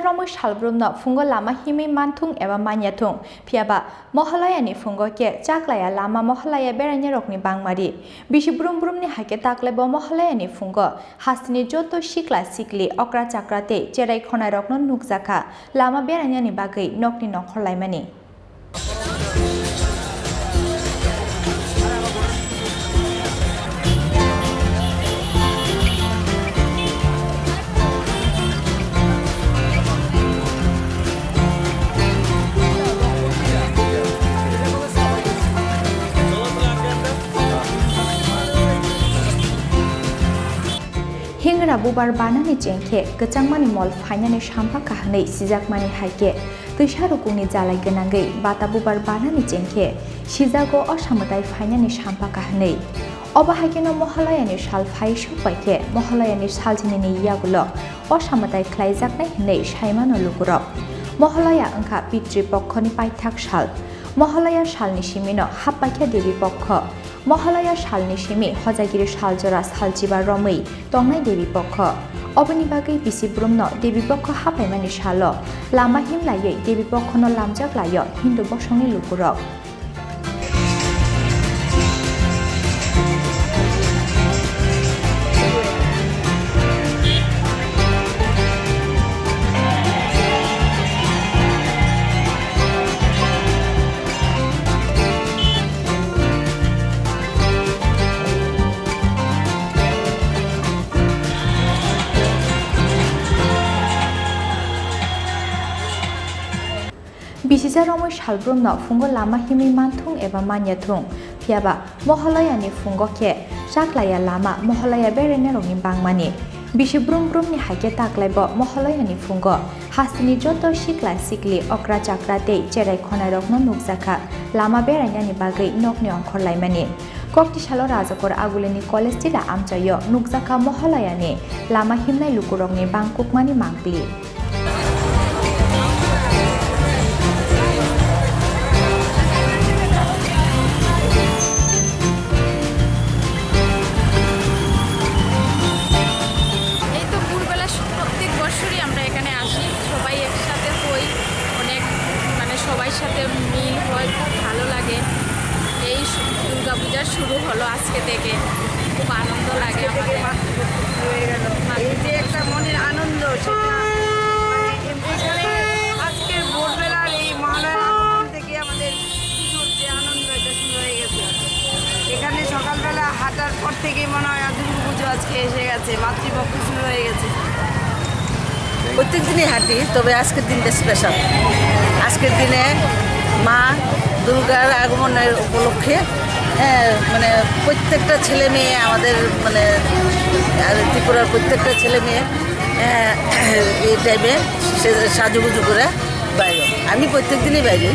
rongmui salbrumno fungo lama himi manthung eba manyathung phiaba mohalaya ni fungo ke chaklaya lama mohalaya beranya rokni bangmari bishi brum brumni hake takle bo mohalaya ni fungo hasni joto sikla sikli okra chakrate cherai khonai rokno nukjaka lama beranya ni bagai nokni nokholai Hingra bubar banani jengke kecangmani mol fainani sampa kahnei sijakmani haike tuisharukuni jalai genangai bata bubar banani jengke sijago osamatai fainani sampa kahnei obahakeno mohalayani sal faisho paike mohalayani saljinini yagulo osamatai khlaijaknai hinei saimano lugurok mohalaya angka pitri pokkoni paithak sal mohalaya salni simino happaikha debi pokko mohalaya salni simi hojagiri saljora saljiba romei tongnai debi pokko oboni bagai bisi brumno debi pokko hapaimani salo lama himlayei debi pokkono lamjaklayo hindu bosongni lugurok Bisisa rongmui salbrumno fungo lama himi manthung eba manyathung phiaba mohalayani fungo ke chaklaya lama mohalaya berene rongni bangmani bishi brum brumni hake taklaibo mohalayani fungo hasini joto sikla sikli okra chakrate cherai khonai rokno nukjaka lama beranyani bagai nokni onkhorlaimani kokti salo rajakor aguleni college tila amchayo nukjaka mohalayani lama himnai lukurokni bangkukmani mangpli মিল হয় খুব ভালো লাগে এই দুর্গা পূজা শুরু হলো আজকে থেকে খুব আনন্দ লাগে আমাদের এই যে একটা মনের আনন্দ এখানে আজকের ভোরবেলার এই মহালয়ার থেকে আমাদের পুজোর যে আনন্দ এটা শুরু হয়ে গেছে এখানে সকালবেলা হাঁটার পর থেকেই মনে হয় দুর্গা পুজো আজকে এসে গেছে মাতৃপক্ষ শুরু হয়ে গেছে প্রত্যেক দিনই হাঁটি তবে আজকের দিনটা স্পেশাল আজকের দিনে মা দুর্গার আগমনের উপলক্ষে মানে প্রত্যেকটা ছেলে মেয়ে আমাদের মানে ত্রিপুরার প্রত্যেকটা ছেলে মেয়ে এই টাইমে সাজুগুজু করে বাইরে আমি প্রত্যেক দিনই বাইরে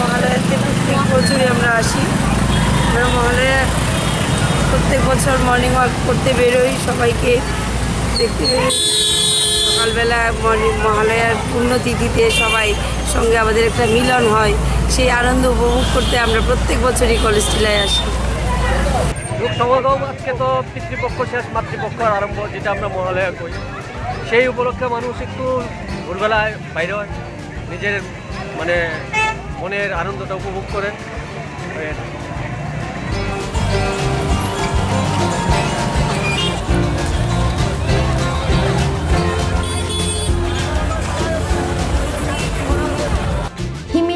মহালয়াতে প্রত্যেক বছরই আমরা আসি মহালয়া প্রত্যেক বছর মর্নিং ওয়াক করতে বেরোই সবাইকে দেখতে বেরোই সকালবেলা মহালয়ার পুণ্যতিথিতে সবাই সঙ্গে আমাদের একটা মিলন হয় সেই আনন্দ উপভোগ করতে আমরা প্রত্যেক বছরই কলেজ টিলায় আসি লোক সমাগম আজকে তো পিতৃপক্ষ শেষ মাতৃপক্ষ আরম্ভ যেটা আমরা মহালয়া করি সেই উপলক্ষে মানুষ একটু ভোরবেলায় বাইরে হয় নিজের মানে মনের আনন্দটা উপভোগ করে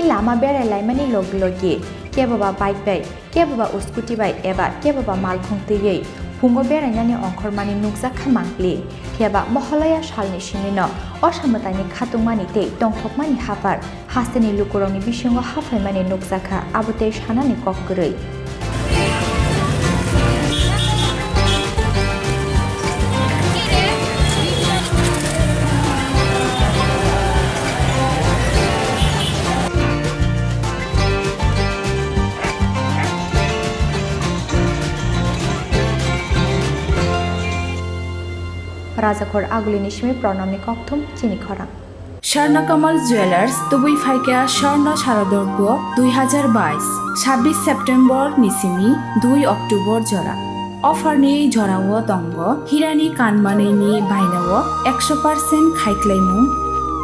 lama berai laimani loglogi ke baba bike bai ke baba scooty bai eba ke baba malkhung tiyei fungo beranyani onkhormani nukjaka mangpli phiaba mohalaya salni simino osamatani khatungmani te tongthokmani hafar hasteni lukurongni bisingo hafaimani nukjaka abote sanani kokkroi রাজাখর আগুলিনি Simi প্রণামী কক্থম চিনি খরা Swarnakamal jewellers তুবুই ফাইকা স্বর্ণ শারদর্ঘ 2022 26 September নিসিমি 2 October জরা अफारनि जराव दंग हिरानि कानमानैनि बायनाव 100% खायख्लायमुं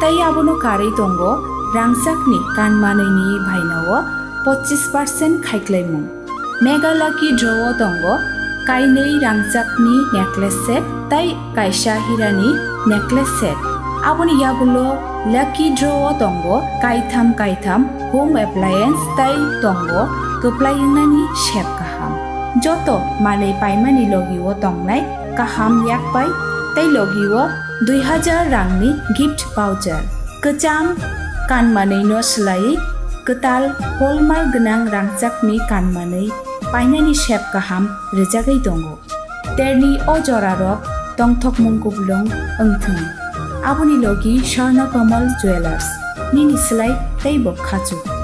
तै आबोनो कारै दंग रांसाकनि कानमानैनि बायनाव 25% खायख्लायमुं मेघालाखि ड्रव दंग काइनै रांसाकनि necklace set तै कायसा हिरानि नेकलेस सेट आबोनि यागुलो लाकी ड्रव दंग कायथाम होम एप्लायेंस तै दंग गोप्लायंनानि शेप काहाम जत मानै पाइमानि लगिव तंनाय काहाम याकपाय तै लगिव 2000 रांनि गिफ्ट भाउचार कचाम कानमानैनो सोलायै कताल हलमार्क गोनां रांसाकनि कानमानै पाइनानि शेप काहाम रोजागै दंग तेरनि अजरारक तंथक मुंगुबलुं ओंथों आबोनि लगी स्वर्णकमल ज्वेलार्स निनि सोलाय तै बखाचु